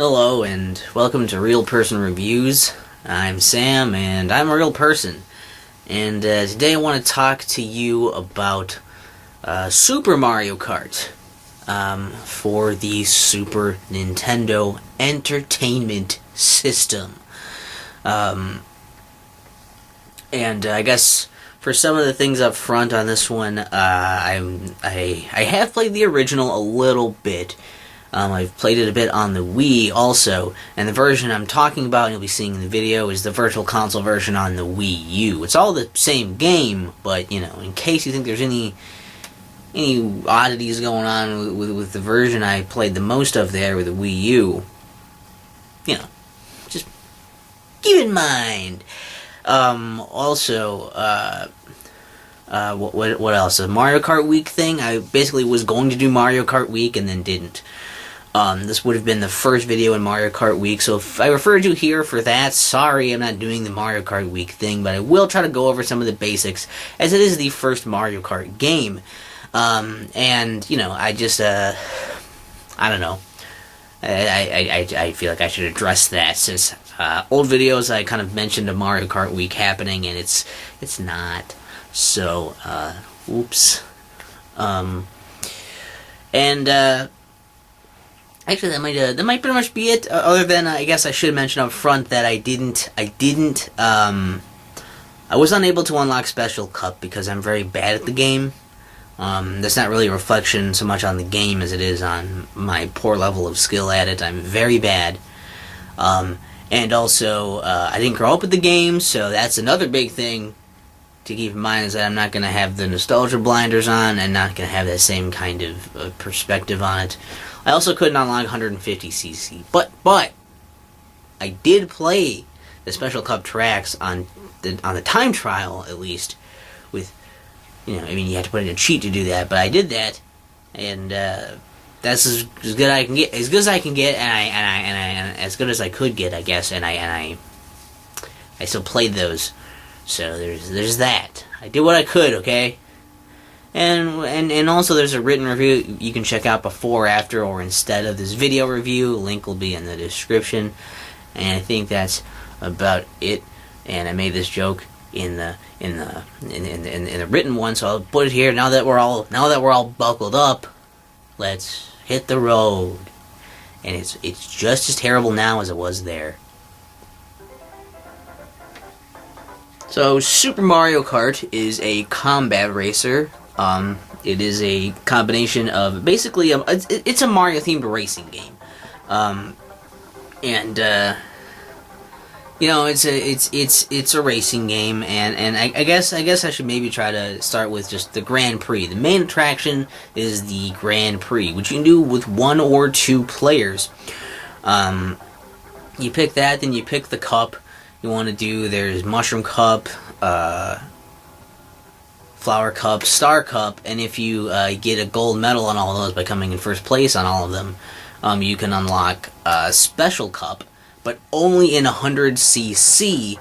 Hello and welcome to Real Person Reviews. I'm Sam and I'm a real person. And today I want to talk to you about Super Mario Kart for the Super Nintendo Entertainment System. And I guess for some of the things up front on this one, I have played the original a little bit. I've played it a bit on the Wii also, and the version I'm talking about, and you'll be seeing in the video, is the Virtual Console version on the Wii U. It's all the same game, but, in case you think there's any oddities going on with the version I played the most of there with the Wii U, just keep in mind. Also, what else? The Mario Kart Week thing. I basically was going to do Mario Kart Week and then didn't. This would have been the first video in Mario Kart Week, so if I referred you here for that, sorry I'm not doing the Mario Kart Week thing, but I will try to go over some of the basics, as it is the first Mario Kart game. I just, I don't know. I feel like I should address that, since old videos I kind of mentioned a Mario Kart Week happening, and it's not. So, oops. Actually, that might pretty much be it. Other than, I guess I should mention up front that I was unable to unlock Special Cup because I'm very bad at the game. That's not really a reflection so much on the game as it is on my poor level of skill at it. I'm very bad. And also, I didn't grow up with the game, so that's another big thing to keep in mind, is that I'm not going to have the nostalgia blinders on and not going to have that same kind of perspective on it. I also couldn't unlock 150cc, but I did play the Special Cup tracks on the time trial, at least, with, you had to put in a cheat to do that, but I did that, and that's as good as I can get, and as good as I could get, I guess, and I still played those. So there's that. I did what I could, okay? And also there's a written review you can check out before, after, or instead of this video review. Link will be in the description. And I think that's about it. And I made this joke in the written one, so I'll put it here. Now that we're all buckled up, let's hit the road. And it's just as terrible now as it was there. So, Super Mario Kart is a combat racer. It is a combination of, basically, it's a Mario-themed racing game. It's a racing game, and I guess I should maybe try to start with just the Grand Prix. The main attraction is the Grand Prix, which you can do with 1 or 2 players. You pick that, then you pick the cup you want to do. There's Mushroom Cup, Flower Cup, Star Cup, and if you get a gold medal on all of those by coming in first place on all of them, you can unlock Special Cup, but only in 100cc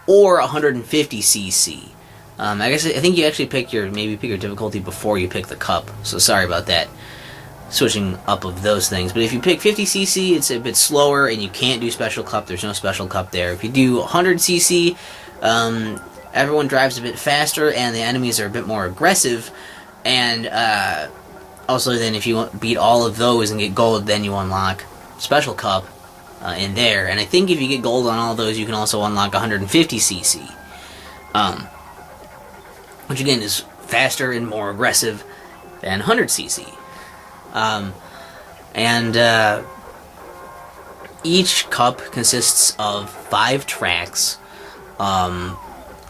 or 150cc. I think you actually pick your difficulty before you pick the cup, so sorry about that. Switching up of those things. But if you pick 50cc, it's a bit slower, and you can't do Special Cup. There's no Special Cup there. If you do 100cc, everyone drives a bit faster, and the enemies are a bit more aggressive. And also, then if you beat all of those and get gold, then you unlock Special Cup in there. And I think if you get gold on all those, you can also unlock 150cc, which again is faster and more aggressive than 100cc. Each cup consists of 5 tracks. So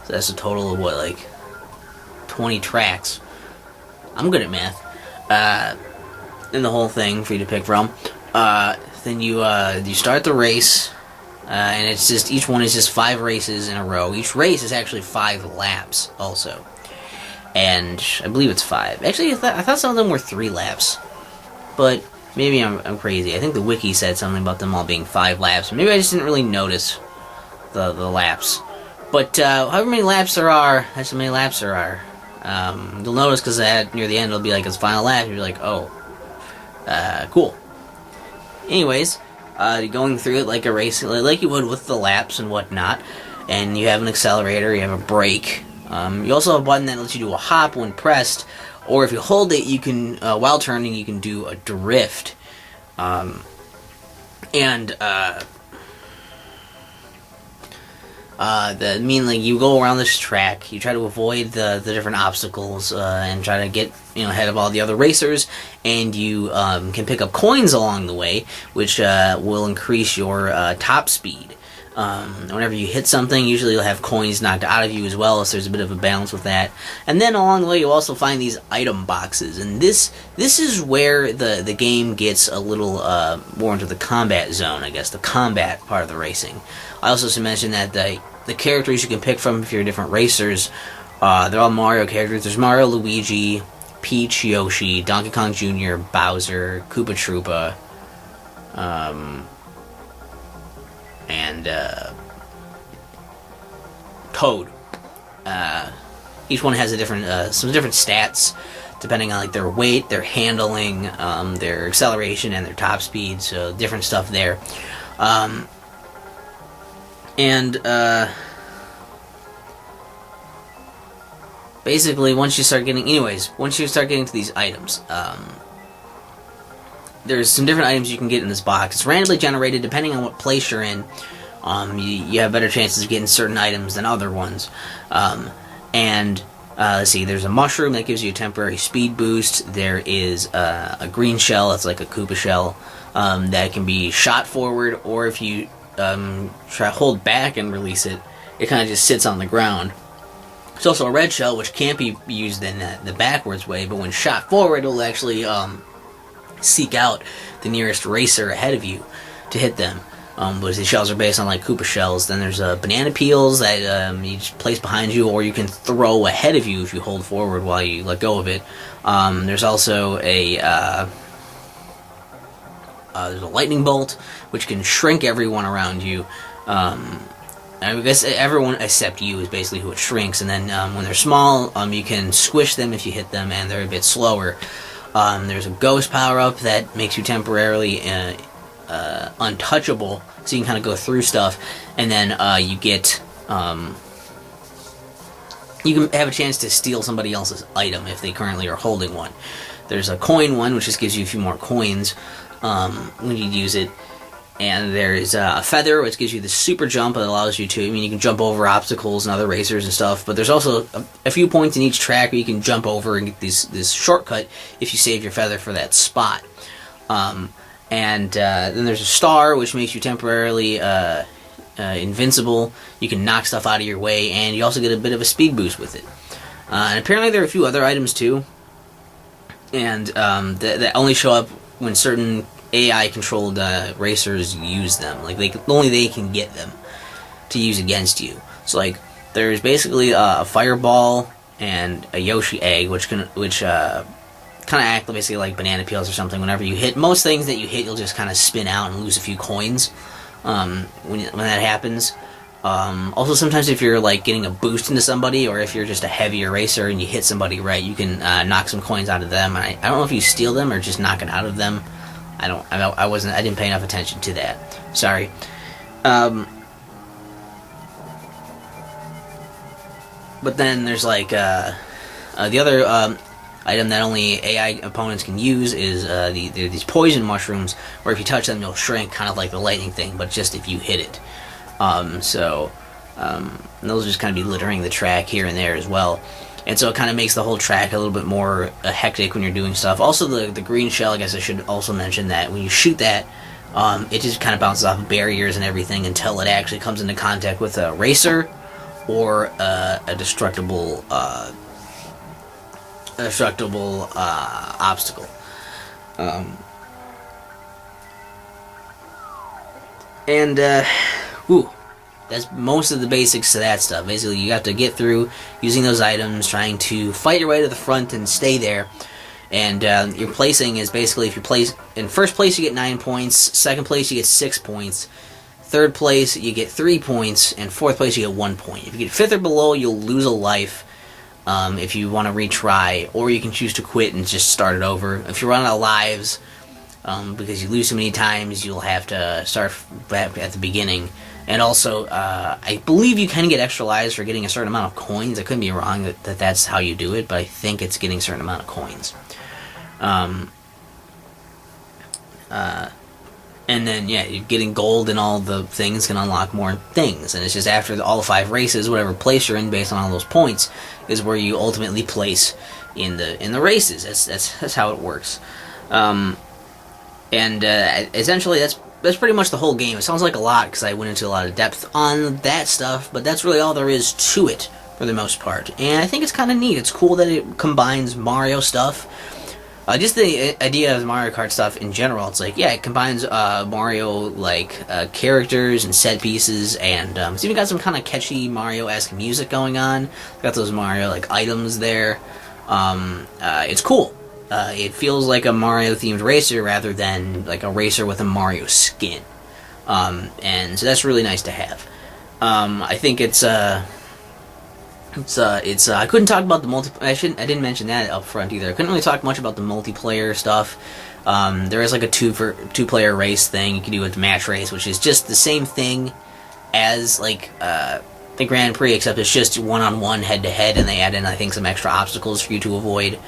that's a total of 20 tracks. I'm good at math. In the whole thing for you to pick from. Then you start the race, and it's just, each one is just 5 races in a row. Each race is actually 5 laps also. And I believe it's 5. Actually, I thought some of them were 3 laps. But maybe I'm crazy. I think the wiki said something about them all being 5 laps. Maybe I just didn't really notice the laps. But however many laps there are, that's how many laps there are. You'll notice because near the end it'll be like its final lap. You'll be like, oh, cool. Anyways, going through it like a race, like you would with the laps and whatnot. And you have an accelerator, you have a brake. You also have a button that lets you do a hop when pressed, or if you hold it, you can, while turning, you can do a drift. You go around this track, you try to avoid the different obstacles, and try to get ahead of all the other racers, and you can pick up coins along the way, which will increase your top speed. Whenever you hit something, usually you'll have coins knocked out of you as well, so there's a bit of a balance with that. And then along the way, you'll also find these item boxes, and this is where the game gets a little more into the combat zone, I guess, the combat part of the racing. I also should mention that the characters you can pick from if you're different racers, they're all Mario characters. There's Mario, Luigi, Peach, Yoshi, Donkey Kong Jr., Bowser, Koopa Troopa, and Toad. Each one has a different, some different stats depending on their weight, their handling, their acceleration, and their top speed. So different stuff there. Basically, once you start getting to these items, there's some different items you can get in this box. It's randomly generated depending on what place you're in. You have better chances of getting certain items than other ones. Let's see, there's a mushroom that gives you a temporary speed boost. There is a green shell, that's like a Koopa shell, that can be shot forward, or if you try to hold back and release it, it kind of just sits on the ground. There's also a red shell, which can't be used in the backwards way, but when shot forward, it'll actually seek out the nearest racer ahead of you to hit them. But the shells are based on Koopa shells. Then there's banana peels that you just place behind you, or you can throw ahead of you if you hold forward while you let go of it. There's also there's a lightning bolt, which can shrink everyone around you. I guess everyone except you is basically who it shrinks, and then when they're small, you can squish them if you hit them, and they're a bit slower. There's a ghost power-up that makes you temporarily untouchable, so you can kind of go through stuff, and then you can have a chance to steal somebody else's item if they currently are holding one. There's a coin one, which just gives you a few more coins when you use it. And there's a feather, which gives you the super jump that allows you to, you can jump over obstacles and other racers and stuff, but there's also a few points in each track where you can jump over and get this shortcut if you save your feather for that spot. Then there's a star, which makes you temporarily invincible. You can knock stuff out of your way, and you also get a bit of a speed boost with it. And apparently there are a few other items too, and that only show up when certain AI-controlled racers use them. Only they can get them to use against you. So, there's basically a fireball and a Yoshi egg, which kind of act basically like banana peels or something. Whenever you hit, most things that you hit, you'll just kind of spin out and lose a few coins when that happens. Also, sometimes if you're getting a boost into somebody, or if you're just a heavier racer and you hit somebody right, you can knock some coins out of them. And I don't know if you steal them or just knock it out of them. I didn't pay enough attention to that. Sorry. But then there's the other item that only AI opponents can use is these poison mushrooms, where if you touch them, you'll shrink, kind of like the lightning thing, but just if you hit it. Those just kind of be littering the track here and there as well. And so it kind of makes the whole track a little bit more hectic when you're doing stuff. Also, the green shell, I guess I should also mention that when you shoot that, it just kind of bounces off barriers and everything until it actually comes into contact with a racer or a destructible obstacle. That's most of the basics to that stuff. Basically, you have to get through using those items, trying to fight your way to the front and stay there. And your placing is basically, if you place in first place, you get 9 points. Second place, you get 6 points. Third place, you get 3 points. And fourth place, you get 1 point. If you get fifth or below, you'll lose a life if you want to retry. Or you can choose to quit and just start it over. If you run out of lives, because you lose so many times, you'll have to start back at the beginning. And also, I believe you can get extra lives for getting a certain amount of coins. I couldn't be wrong that that's how you do it, but I think it's getting a certain amount of coins. And then, yeah, you're getting gold and all the things can unlock more things. And it's just after all 5 races, whatever place you're in based on all those points is where you ultimately place in the races. That's how it works. Essentially, that's pretty much the whole game. It sounds like a lot because I went into a lot of depth on that stuff, but that's really all there is to it for the most part. And I think it's kind of neat. It's cool that it combines Mario stuff. Just the idea of Mario Kart stuff in general, it's like, yeah, it combines Mario, characters and set pieces, and it's even got some kind of catchy Mario-esque music going on. Got those Mario, items there. It's cool. It feels like a Mario-themed racer rather than, a racer with a Mario skin. And so that's really nice to have. I think it's I couldn't talk about the I didn't mention that up front either. I couldn't really talk much about the multiplayer stuff. There is a two-player race thing you can do with match race, which is just the same thing as the Grand Prix, except it's just one-on-one, head-to-head, and they add in, I think, some extra obstacles for you to avoid.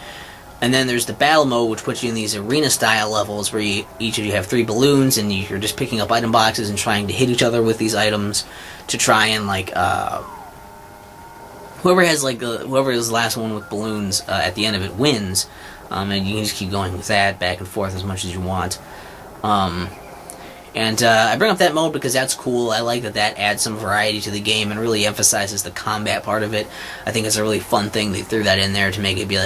And then there's the battle mode, which puts you in these arena-style levels where each of you have 3 balloons, and you're just picking up item boxes and trying to hit each other with these items to try and whoever is the last one with balloons at the end of it wins, and you can just keep going with that back and forth as much as you want. I bring up that mode because that's cool. I like that adds some variety to the game and really emphasizes the combat part of it. I think it's a really fun thing. They threw that in there to make it be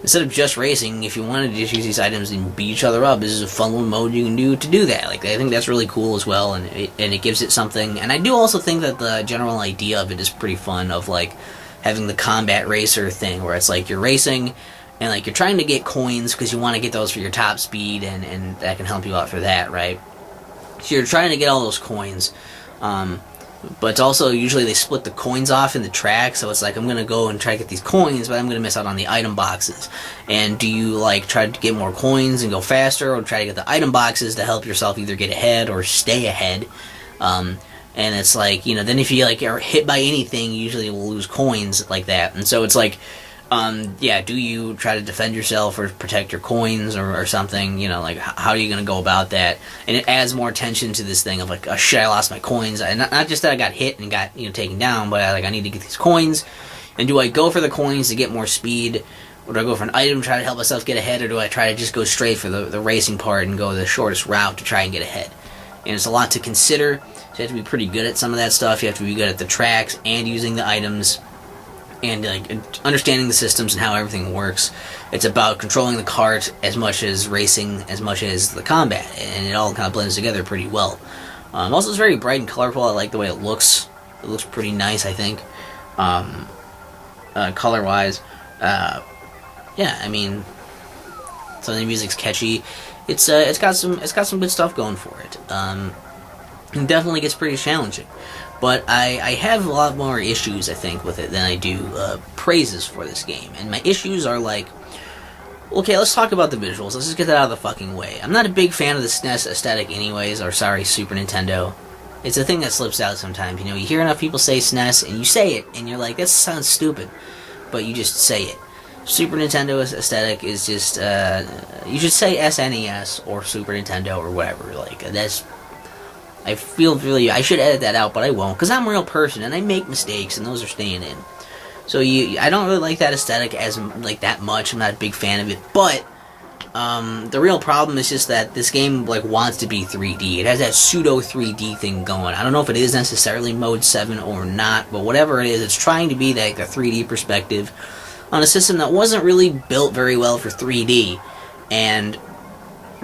instead of just racing, if you wanted to just use these items and beat each other up, this is a fun little mode you can do that. I think that's really cool as well, and it gives it something. And I do also think that the general idea of it is pretty fun, of having the combat racer thing, where it's you're racing and you're trying to get coins because you want to get those for your top speed, and that can help you out for that, right? So you're trying to get all those coins, but it's also usually they split the coins off in the track, so it's I'm going to go and try to get these coins, but I'm going to miss out on the item boxes. And do you try to get more coins and go faster, or try to get the item boxes to help yourself either get ahead or stay ahead? And it's then if you are hit by anything, you usually will lose coins like that. And so it's do you try to defend yourself or protect your coins or something? How are you going to go about that? And it adds more tension to this thing of oh, shit, I lost my coins. And not just that I got hit and got taken down, but I need to get these coins. And do I go for the coins to get more speed? Or do I go for an item, try to help myself get ahead? Or do I try to just go straight for the racing part and go the shortest route to try and get ahead? And it's a lot to consider. So you have to be pretty good at some of that stuff. You have to be good at the tracks and using the items and understanding the systems and how everything works. It's about controlling the cart as much as racing, as much as the combat, and it all kind of blends together pretty well. Also, it's very bright and colorful. I like the way it looks. It looks pretty nice, I think, color-wise. So the music's catchy. It's got some good stuff going for it. It definitely gets pretty challenging. But I have a lot more issues, I think, with it than I do praises for this game. And my issues are okay, let's talk about the visuals. Let's just get that out of the fucking way. I'm not a big fan of the SNES aesthetic anyways, or sorry, Super Nintendo. It's a thing that slips out sometimes. You hear enough people say SNES, and you say it, and you're like, that sounds stupid. But you just say it. Super Nintendo aesthetic is just, you should say SNES or Super Nintendo or whatever. That's... I feel I should edit that out, but I won't, because I'm a real person, and I make mistakes, and those are staying in. So I don't really like that aesthetic as, that much. I'm not a big fan of it, but, the real problem is just that this game, wants to be 3D. It has that pseudo 3D thing going. I don't know if it is necessarily Mode 7 or not, but whatever it is, it's trying to be, the 3D perspective on a system that wasn't really built very well for 3D, and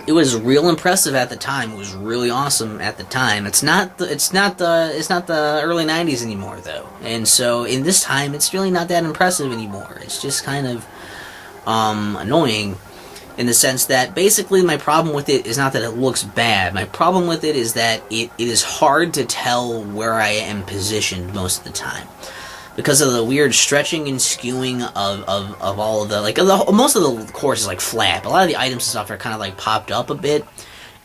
it was real impressive at the time. It was really awesome at the time. It's not the early 90s anymore, though. And so in this time, it's really not that impressive anymore. It's just kind of annoying in the sense that basically my problem with it is not that it looks bad. My problem with it is that it is hard to tell where I am positioned most of the time. because of the weird stretching and skewing of all of the, like, most of the course is like flat, but a lot of the items and stuff are kind of like popped up a bit,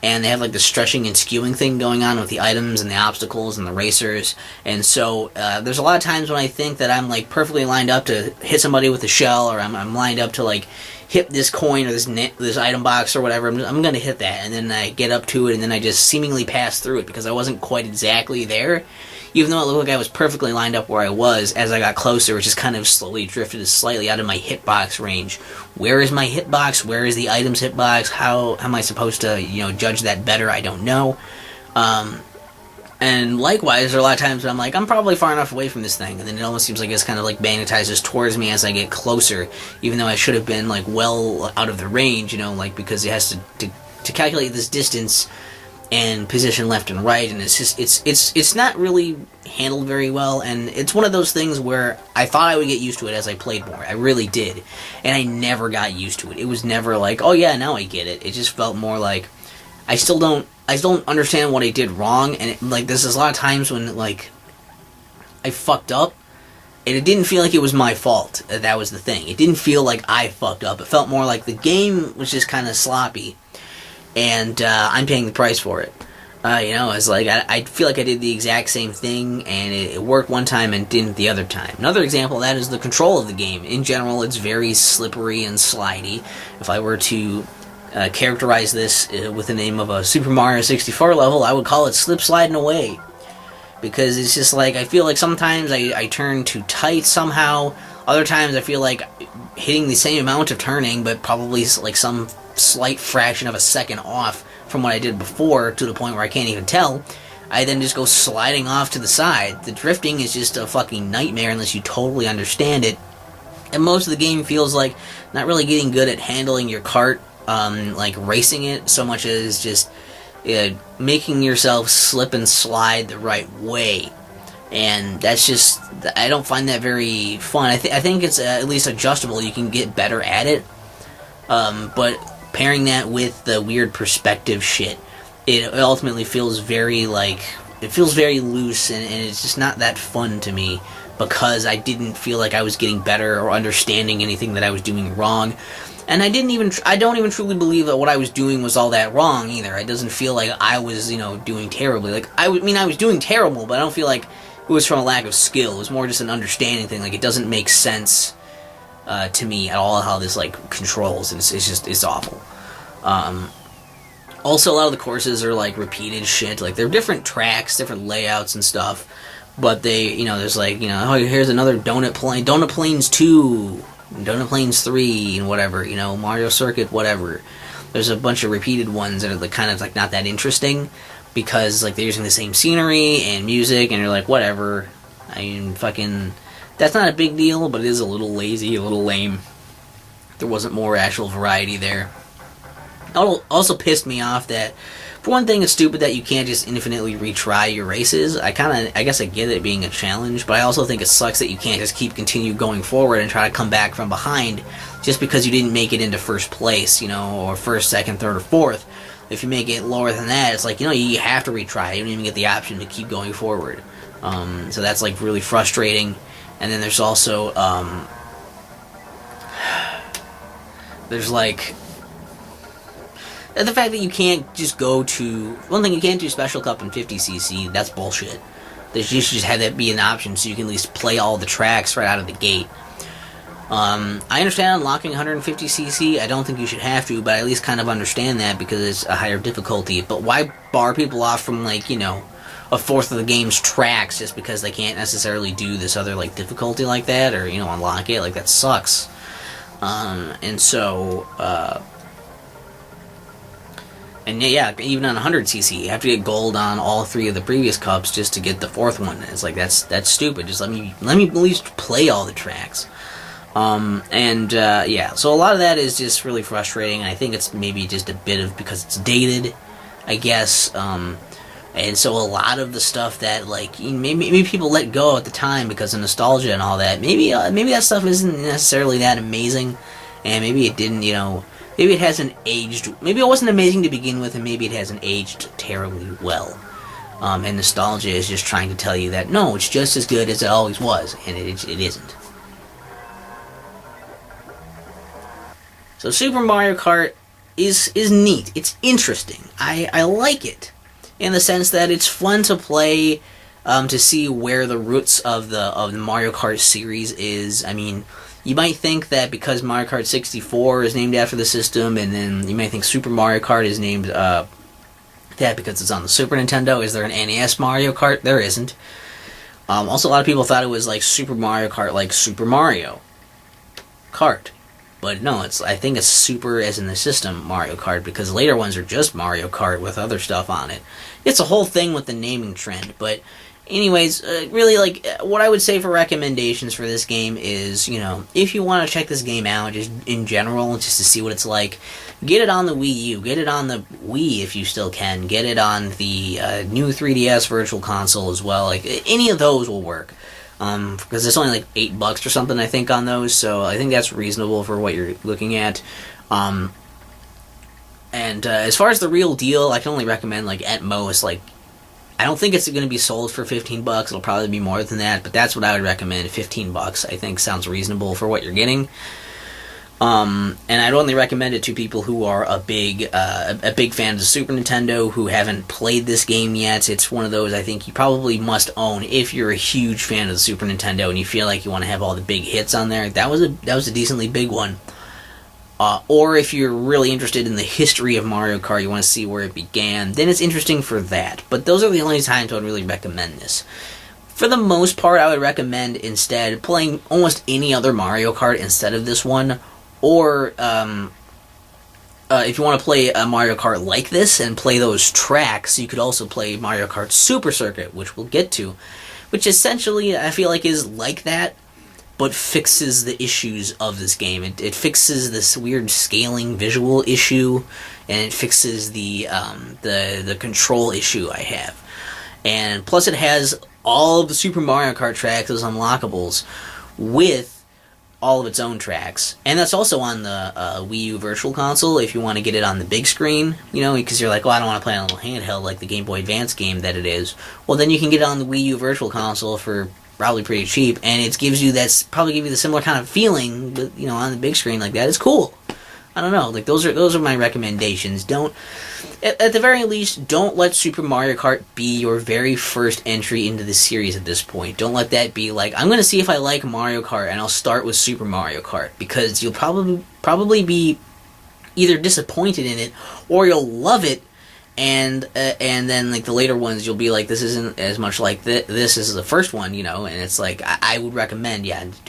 and they have like the stretching and skewing thing going on with the items and the obstacles and the racers, and so there's a lot of times when I think that I'm like perfectly lined up to hit somebody with a shell, or I'm lined up to like hit this coin or this item box or whatever. I'm gonna hit that, and then I get up to it, and then I just seemingly pass through it because I wasn't quite exactly there, even though it looked like I was perfectly lined up where I was. As I got closer, it just kind of slowly drifted slightly out of my hitbox range. Where is my hitbox? Where is the item's hitbox? How am I supposed to, judge that better? I don't know. And likewise, there are a lot of times when I'm like, I'm probably far enough away from this thing, and then it almost seems like it's kind of like magnetizes towards me as I get closer, even though I should have been like well out of the range, because it has to calculate this distance and position left and right, and it's just it's not really handled very well, and it's one of those things where I thought I would get used to it as I played more. I really did, and I never got used to it. It was never like, oh yeah, now I get it. It just felt more like I still don't understand what I did wrong, and there's a lot of times when like I fucked up, and it didn't feel like it was my fault. That was the thing. It didn't feel like I fucked up. It felt more like the game was just kind of sloppy, and I'm paying the price for it. It's like I feel like I did the exact same thing, and it worked one time and didn't the other time. Another example of that is the control of the game. In general, it's very slippery and slidey. If I were to characterize this with the name of a Super Mario 64 level, I would call it slip sliding away, because it's just like I feel like sometimes I turn too tight somehow. Other times I feel like hitting the same amount of turning, but probably like some slight fraction of a second off from what I did before, to the point where I can't even tell. I then just go sliding off to the side. The drifting is just a fucking nightmare unless you totally understand it. And most of the game feels like not really getting good at handling your cart, like racing it, so much as just making yourself slip and slide the right way. And that's just, I don't find that very fun. I think it's at least adjustable. You can get better at it. But pairing that with the weird perspective shit, it ultimately feels very loose, and it's just not that fun to me, because I didn't feel like I was getting better or understanding anything that I was doing wrong. And I don't even truly believe that what I was doing was all that wrong either. It doesn't feel like I was, doing terribly. Like, I was doing terrible, but I don't feel like it was from a lack of skill. It was more just an understanding thing. Like, it doesn't make sense to me at all how this like controls. It's awful. Also, a lot of the courses are like repeated shit. Like, they're different tracks, different layouts and stuff, but they, there's like, oh, here's another Donut Plains 2, Donut Plains 3, and whatever, Mario Circuit, whatever. There's a bunch of repeated ones that are kind of like not that interesting, because like they're using the same scenery and music, and you're like, whatever. That's not a big deal, but it is a little lazy, a little lame. There wasn't more actual variety there. It also pissed me off that, for one thing, it's stupid that you can't just infinitely retry your races. I guess I get it being a challenge, but I also think it sucks that you can't just continue going forward and try to come back from behind just because you didn't make it into first place, or first, second, third, or fourth. If you make it lower than that, it's like, you have to retry. You don't even get the option to keep going forward. So that's like really frustrating. And then there's also, there's like the fact that you can't just go to, one thing, you can't do Special Cup in 50cc, that's bullshit. You should just have that be an option so you can at least play all the tracks right out of the gate. I understand unlocking 150cc, I don't think you should have to, but I at least kind of understand that because it's a higher difficulty. But why bar people off from, like, a fourth of the game's tracks just because they can't necessarily do this other, like, difficulty like that, or, unlock it? Like, that sucks. And so, and yeah, even on 100cc, you have to get gold on all three of the previous cups just to get the fourth one. It's like, that's stupid. Just let me at least play all the tracks. Yeah, so a lot of that is just really frustrating, and I think it's maybe just a bit of, because it's dated, I guess, and so a lot of the stuff that, like, maybe people let go at the time because of nostalgia and all that, maybe that stuff isn't necessarily that amazing, and maybe it didn't, maybe it hasn't aged, maybe it wasn't amazing to begin with, and maybe it hasn't aged terribly well. And nostalgia is just trying to tell you that, no, it's just as good as it always was, and it isn't. So Super Mario Kart is neat. It's interesting. I like it in the sense that it's fun to play, to see where the roots of the Mario Kart series is. I mean, you might think that because Mario Kart 64 is named after the system, and then you might think Super Mario Kart is named that because it's on the Super Nintendo. Is there an NES Mario Kart? There isn't. Also, a lot of people thought it was like Super Mario Kart, like Super Mario Kart. But no, I think it's Super as in the system Mario Kart, because later ones are just Mario Kart with other stuff on it. It's a whole thing with the naming trend. But anyways, really, like, what I would say for recommendations for this game is, if you want to check this game out, just in general, just to see what it's like, get it on the Wii U, get it on the Wii if you still can, get it on the new 3DS Virtual Console as well. Like, any of those will work. Because it's only like $8 or something, I think, on those, so I think that's reasonable for what you're looking at. And as far as the real deal, I can only recommend, like, at most, like, I don't think it's going to be sold for $15. It'll probably be more than that, but that's what I would recommend. $15, I think, sounds reasonable for what you're getting. And I'd only recommend it to people who are a big fan of the Super Nintendo, who haven't played this game yet. It's one of those I think you probably must own if you're a huge fan of the Super Nintendo and you feel like you want to have all the big hits on there. That was a decently big one. Or if you're really interested in the history of Mario Kart, you want to see where it began, then it's interesting for that. But those are the only times I would really recommend this. For the most part, I would recommend instead playing almost any other Mario Kart instead of this one. Or, if you want to play a Mario Kart like this and play those tracks, you could also play Mario Kart Super Circuit, which we'll get to. Which essentially, I feel like, is like that, but fixes the issues of this game. It fixes this weird scaling visual issue, and it fixes the control issue I have. And plus it has all of the Super Mario Kart tracks as unlockables, with all of its own tracks. And that's also on the Wii U Virtual Console if you want to get it on the big screen, because you're like, I don't want to play on a little handheld like the Game Boy Advance game that it is. Well, then you can get it on the Wii U Virtual Console for probably pretty cheap, and it gives you probably give you the similar kind of feeling, but, on the big screen like that. It's cool. I don't know, like, those are my recommendations. At the very least, don't let Super Mario Kart be your very first entry into the series at this point. Don't let that be like, I'm going to see if I like Mario Kart, and I'll start with Super Mario Kart, because you'll probably be either disappointed in it, or you'll love it, and then, like, the later ones, you'll be like, this isn't as much like this as the first one, and it's like, I would recommend, just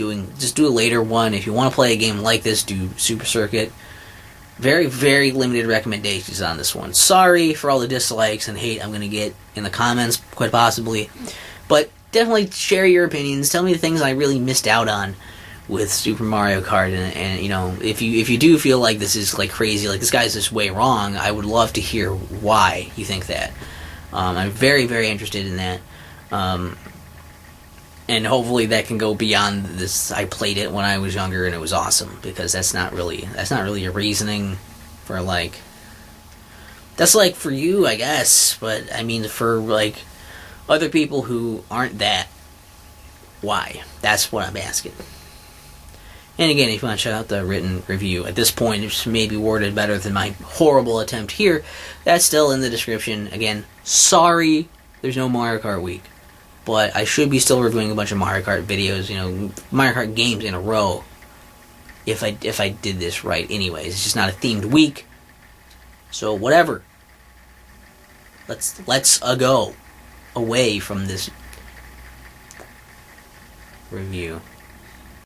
do a later one. If you want to play a game like this, do Super Circuit. Very, very limited recommendations on this one. Sorry for all the dislikes and hate I'm going to get in the comments, quite possibly. But definitely share your opinions. Tell me the things I really missed out on with Super Mario Kart. And if you do feel like this is, like, crazy, like this guy's this way wrong, I would love to hear why you think that. I'm very, very interested in that. And hopefully that can go beyond this. I played it when I was younger and it was awesome, because that's not really a reasoning for, like, that's, like, for you, I guess, but I mean for, like, other people who aren't that, why? That's what I'm asking. And again, if you want to check out the written review, at this point it's maybe worded better than my horrible attempt here. That's still in the description. Again, sorry there's no Mario Kart Week. But I should be still reviewing a bunch of Mario Kart videos, Mario Kart games in a row, if I did this right anyways. It's just not a themed week. So whatever. Let's go away from this review.